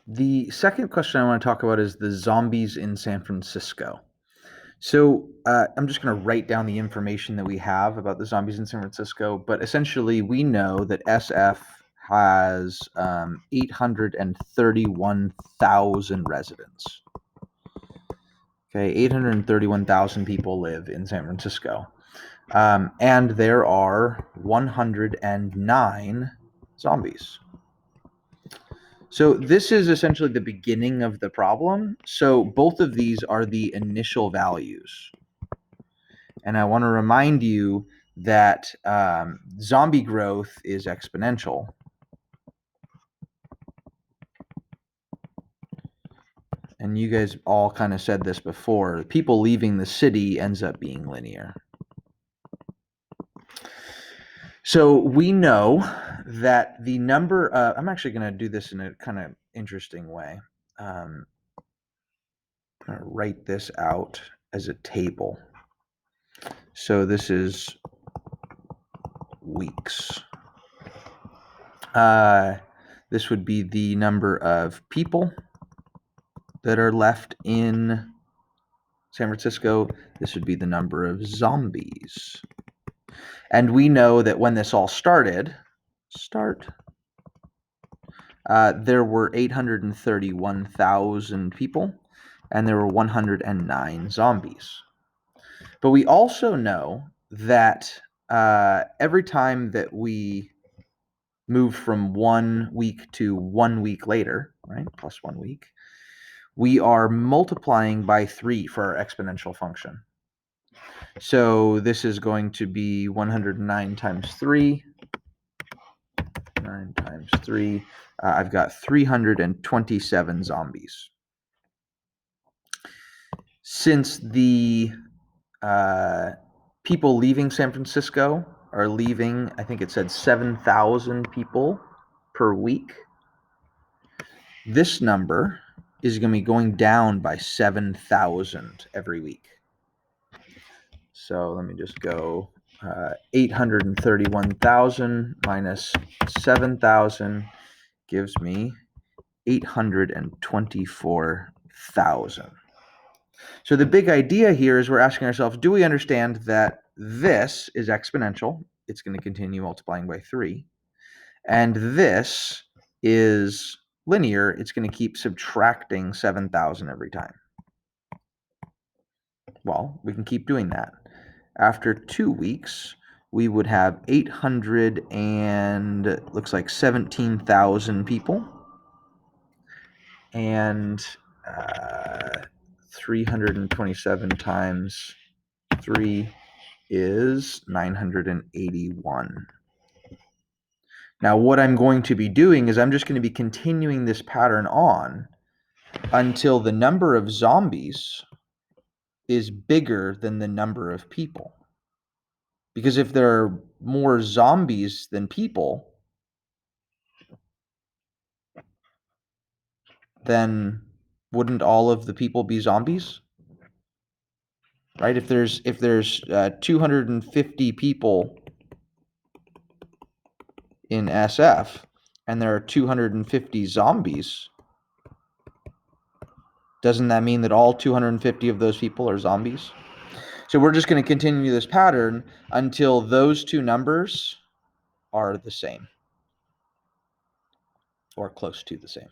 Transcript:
The second question I want to talk about is the zombies in San Francisco. So I'm just going to write down the information that we have about the zombies in San Francisco. But essentially, we know that SF has 831,000 residents. Okay, 831,000 people live in San Francisco. And there are 109 zombies. So this is essentially the beginning of the problem. So both of these are the initial values. And I want to remind you that zombie growth is exponential. And you guys all kind of said this before. People leaving the city ends up being linear. So we know that the number, I'm actually going to do this in a kind of interesting way. I'm going to write this out as a table. So this is weeks. This would be the number of people that are left in San Francisco. This would be the number of zombies. And we know that when this all started, there were 831,000 people, and there were 109 zombies. But we also know that every time that we move from 1 week to 1 week later, right, plus 1 week, we are multiplying by 3 for our exponential function. So this is going to be 109 times 3. 9 times 3. I've got 327 zombies. Since the people leaving San Francisco are leaving, I think it said 7,000 people per week, this number is going to be going down by 7,000 every week. So let me just go 831,000 minus 7,000 gives me 824,000. So the big idea here is we're asking ourselves, do we understand that this is exponential? It's going to continue multiplying by 3. And this is linear. It's going to keep subtracting 7,000 every time. Well, we can keep doing that. After 2 weeks, we would have 800 and looks like 17,000 people. And 327 times 3 is 981. Now, what I'm going to be doing is I'm just going to be continuing this pattern on until the number of zombies is bigger than the number of people. Because if there are more zombies than people, then wouldn't all of the people be zombies? Right? If there's 250 people in SF and there are 250 zombies, doesn't that mean that all 250 of those people are zombies? So we're just going to continue this pattern until those two numbers are the same or close to the same.